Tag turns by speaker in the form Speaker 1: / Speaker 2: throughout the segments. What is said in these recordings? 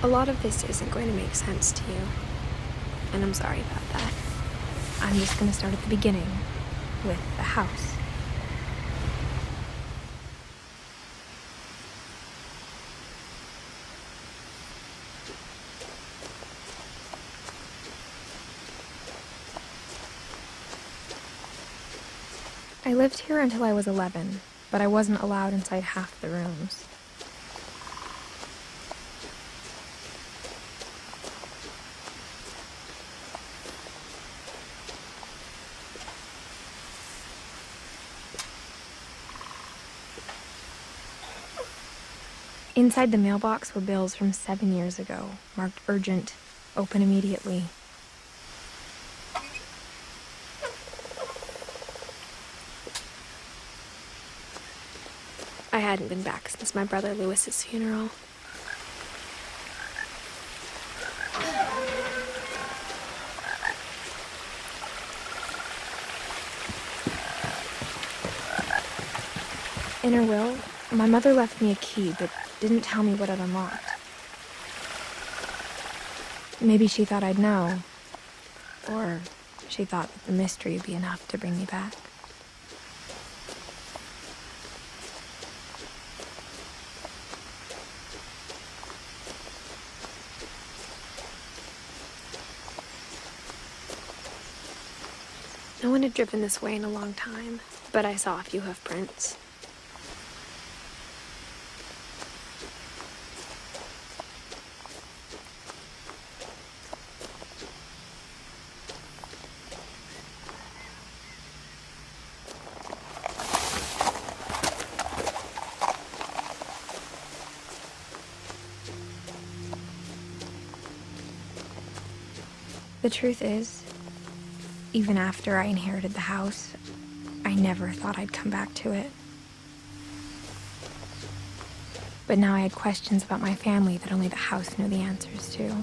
Speaker 1: A lot of this isn't going to make sense to you, and I'm sorry about that. I'm just going to start at the beginning, with the house. I lived here until I was 11, but I wasn't allowed inside half the rooms. Inside the mailbox were bills from 7 years ago, marked urgent, open immediately. I hadn't been back since my brother Lewis's funeral. In her will, my mother left me a key, but didn't tell me what it unlocked. Maybe she thought I'd know, or she thought that the mystery would be enough to bring me back. No one had driven this way in a long time, but I saw a few hoof prints. The truth is, even after I inherited the house, I never thought I'd come back to it. But now I had questions about my family that only the house knew the answers to.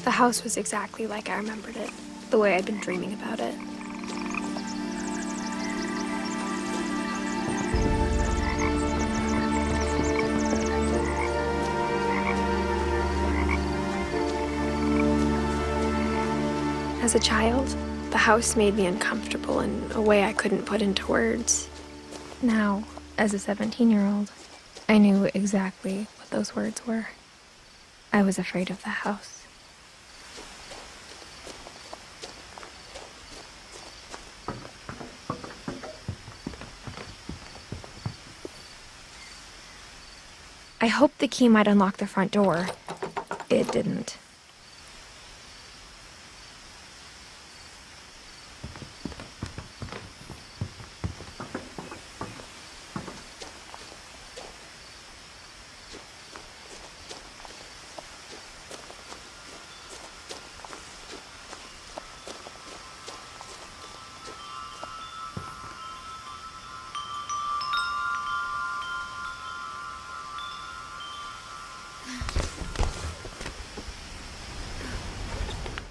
Speaker 1: The house was exactly like I remembered it, the way I'd been dreaming about it. As a child, the house made me uncomfortable in a way I couldn't put into words. Now, as a 17-year-old, I knew exactly what those words were. I was afraid of the house. I hoped the key might unlock the front door. It didn't.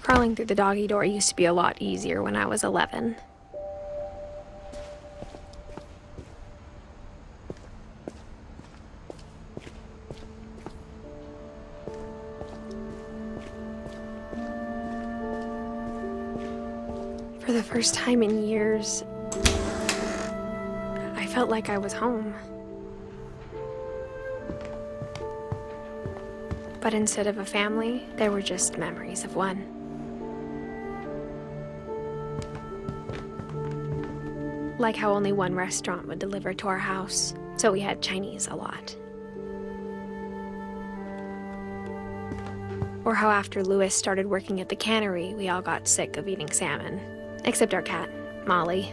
Speaker 1: Crawling through the doggy door used to be a lot easier when I was 11. For the first time in years, I felt like I was home. But instead of a family, there were just memories of one. Like how only one restaurant would deliver to our house, so we had Chinese a lot. Or how after Lewis started working at the cannery, we all got sick of eating salmon. Except our cat, Molly.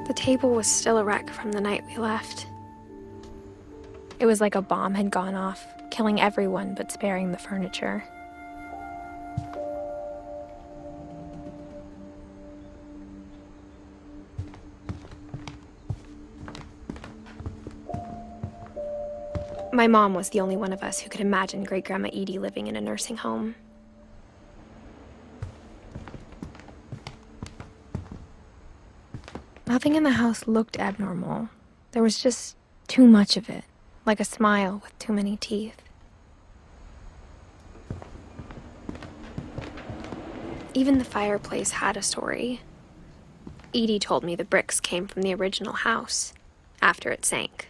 Speaker 1: The table was still a wreck from the night we left. It was like a bomb had gone off, killing everyone but sparing the furniture. My mom was the only one of us who could imagine Great-Grandma Edie living in a nursing home. Nothing in the house looked abnormal. There was just too much of it, like a smile with too many teeth. Even the fireplace had a story. Edie told me the bricks came from the original house, after it sank.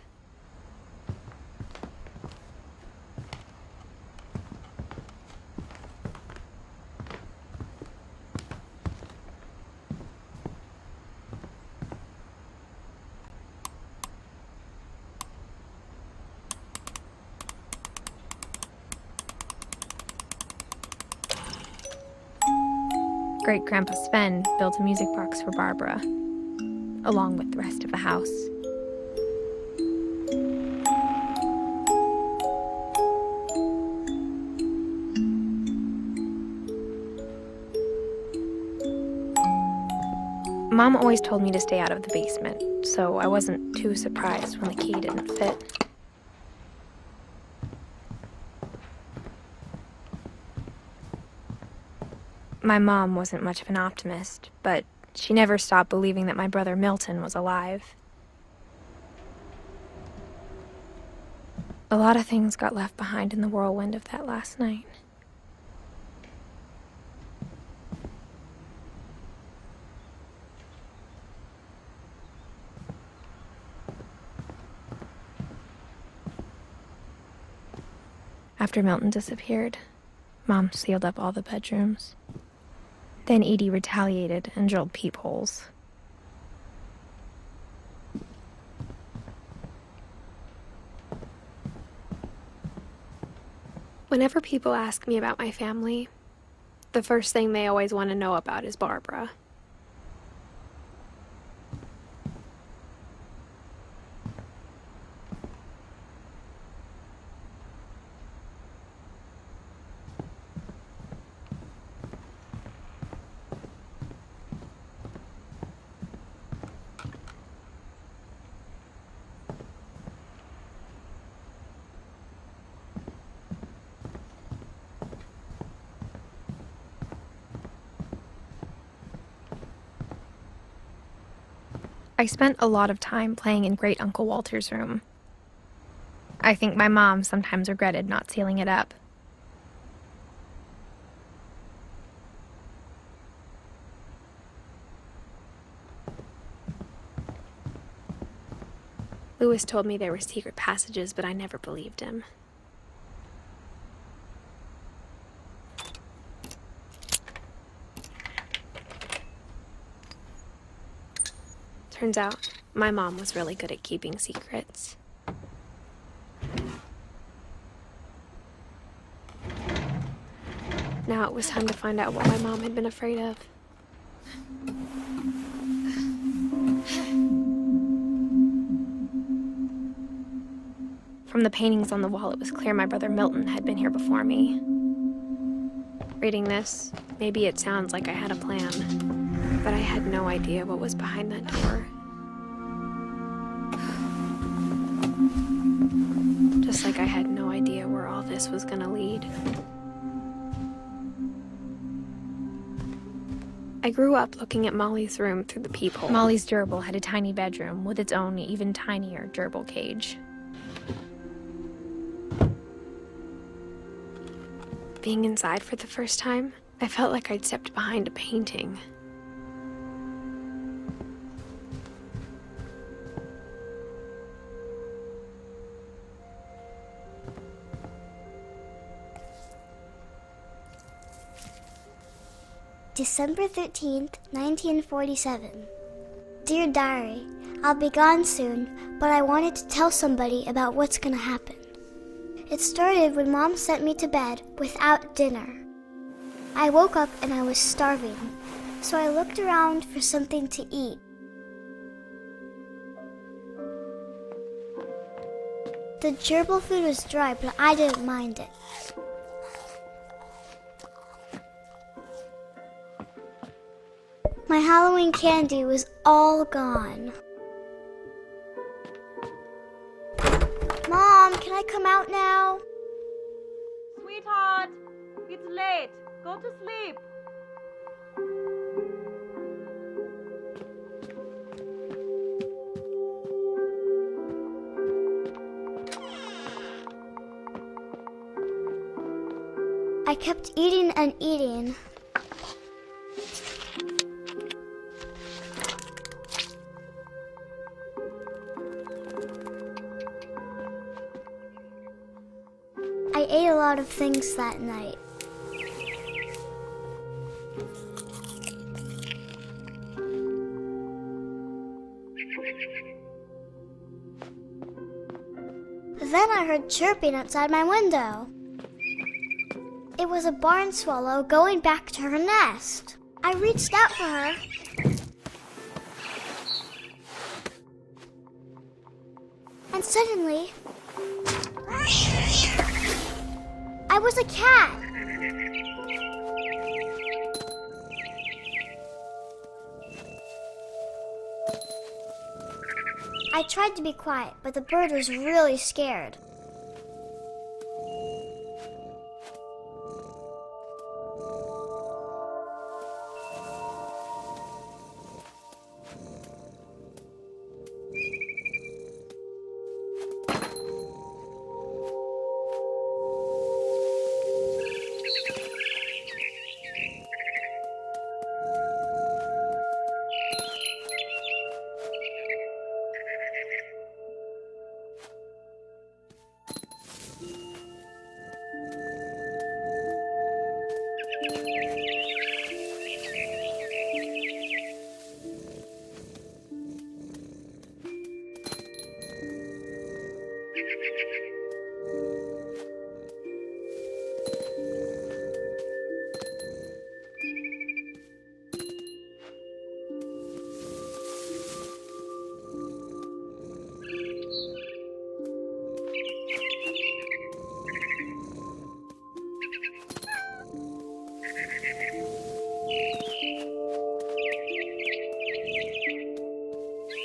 Speaker 1: Great-Grandpa Sven built a music box for Barbara, along with the rest of the house. Mom always told me to stay out of the basement, so I wasn't too surprised when the key didn't fit. My mom wasn't much of an optimist, but she never stopped believing that my brother Milton was alive. A lot of things got left behind in the whirlwind of that last night. After Milton disappeared, Mom sealed up all the bedrooms. Then Edie retaliated and drilled peepholes. Whenever people ask me about my family, the first thing they always want to know about is Barbara. I spent a lot of time playing in Great Uncle Walter's room. I think my mom sometimes regretted not sealing it up. Lewis told me there were secret passages, but I never believed him. Turns out, my mom was really good at keeping secrets. Now it was time to find out what my mom had been afraid of. From the paintings on the wall, it was clear my brother Milton had been here before me. Reading this, maybe it sounds like I had a plan, but I had no idea what was behind that door. Just like I had no idea where all this was gonna lead. I grew up looking at Molly's room through the peephole. Molly's gerbil had a tiny bedroom with its own even tinier gerbil cage. Being inside for the first time, I felt like I'd stepped behind a painting.
Speaker 2: December 13th, 1947. Dear Diary, I'll be gone soon, but I wanted to tell somebody about what's gonna happen. It started when Mom sent me to bed without dinner. I woke up and I was starving, so I looked around for something to eat. The gerbil food was dry, but I didn't mind it. My Halloween candy was all gone. Mom! Mom, can I come out now?
Speaker 3: Sweetheart, it's late. Go to sleep.
Speaker 2: I kept eating and eating. I ate a lot of things that night. Then I heard chirping outside my window. It was a barn swallow going back to her nest. I reached out for her. And suddenly, I was a cat. I tried to be quiet, but the bird was really scared.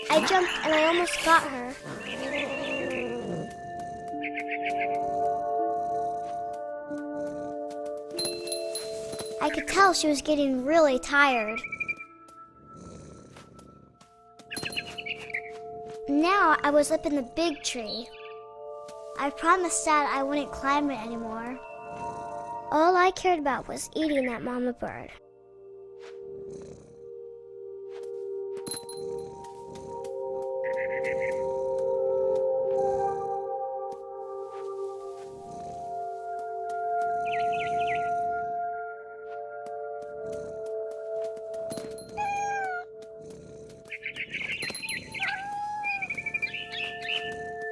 Speaker 2: I jumped and I almost got her. I could tell she was getting really tired. Now I was up in the big tree. I promised Dad I wouldn't climb it anymore. All I cared about was eating that mama bird.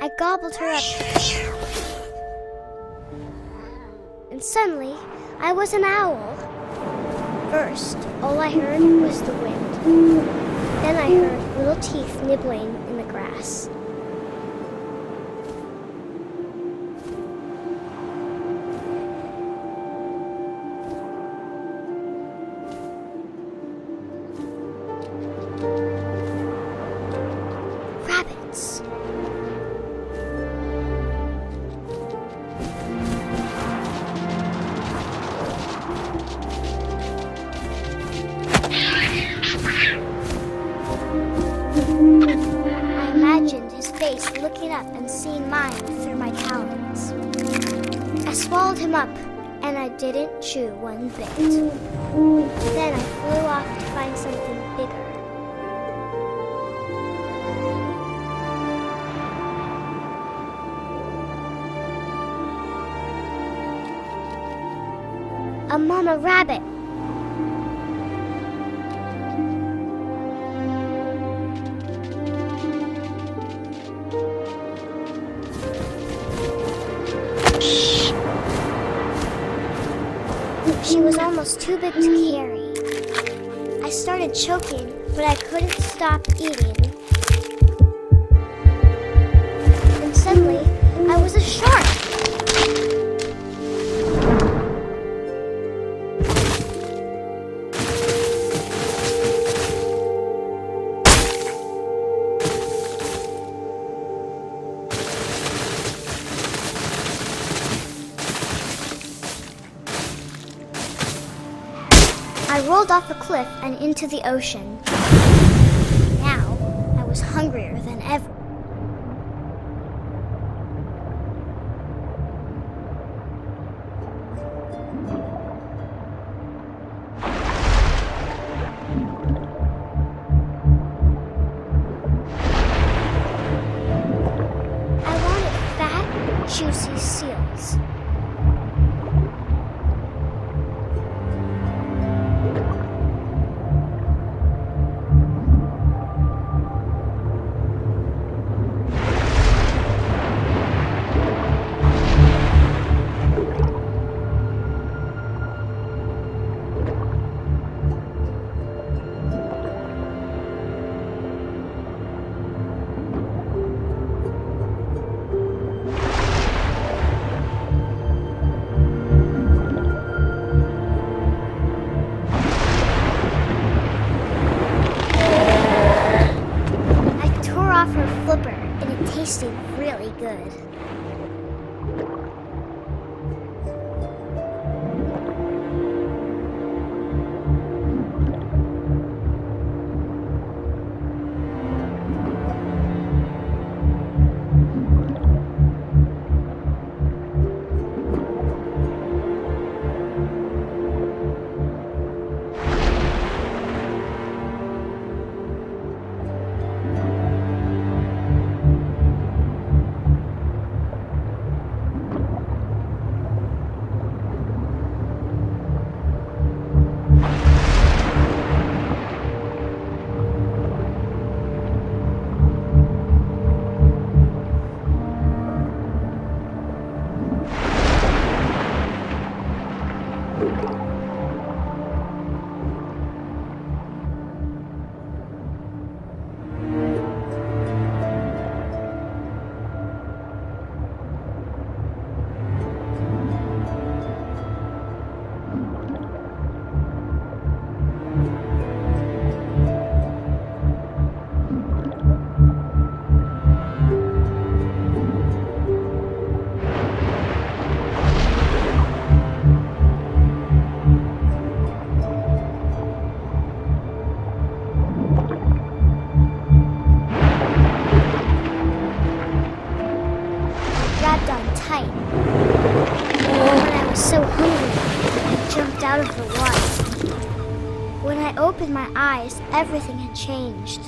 Speaker 2: I gobbled her up. And suddenly, I was an owl. First, all I heard was the wind. Then I heard little teeth nibbling in the grass. Rabbits. I imagined his face looking up and seeing mine through my talons. I swallowed him up, and I didn't chew one bit. Then I flew off to find something bigger. A mama rabbit. She was almost too big to carry. I started choking, but I couldn't stop eating. And suddenly, I was a shark. I rolled off a cliff and into the ocean. Now, I was hungrier than ever. I wanted fat, juicy seals. Her flipper, and it tasted really good. Grabbed on tight. When I was so hungry, I jumped out of the water. When I opened my eyes, everything had changed.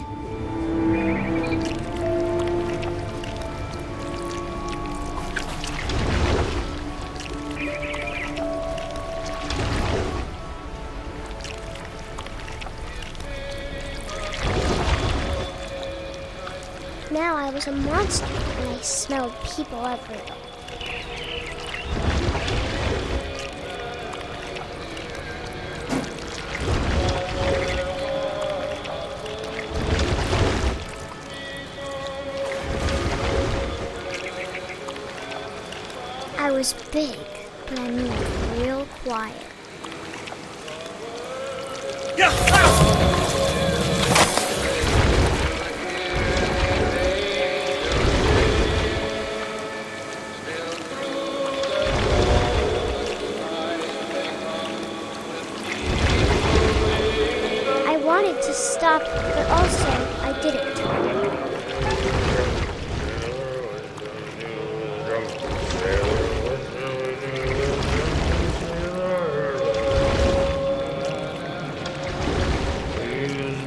Speaker 2: Now I was a monster, and I smelled people everywhere. I was big, but I moved real quiet. I wanted to stop, but also I didn't.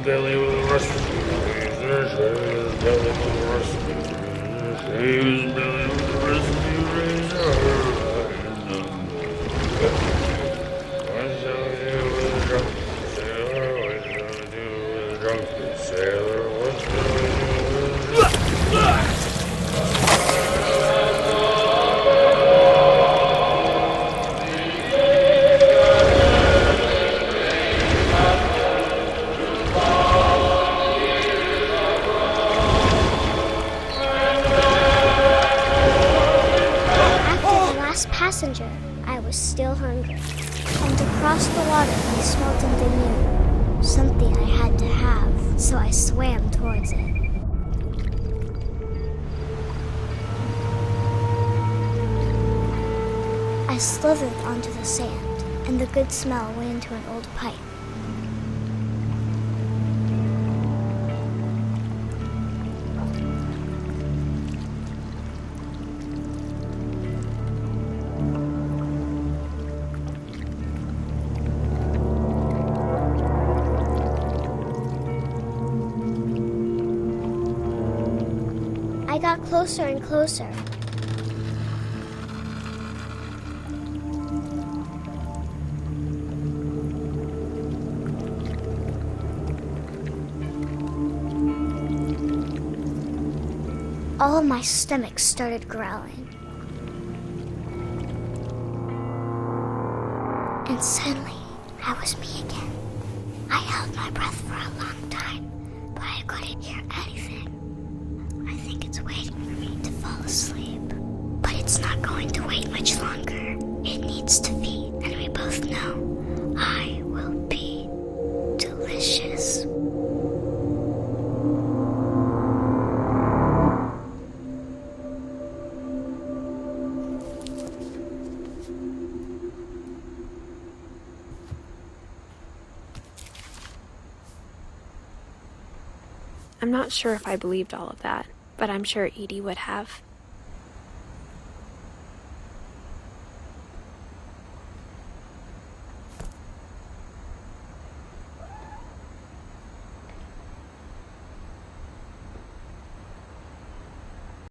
Speaker 4: Belly with a rusty razor, belly with a rusty razor, his belly with a rusty razor. What shall I do with a drunken sailor? What shall I do with a drunken sailor? What shall I do with a drunken sailor?
Speaker 2: Passenger, I was still hungry. And across the water, I smelled something new. Something I had to have, so I swam towards it. I slithered onto the sand, and the good smell went into an old pipe. closer and closer. All of my stomach started growling. And suddenly, I was me again. I held my breath for a long time, but I couldn't hear anything. I think it's waiting for me to fall asleep. But it's not going to wait much longer. It needs to feed, and we both know I will be delicious.
Speaker 1: I'm not sure if I believed all of that, but I'm sure Edie would have.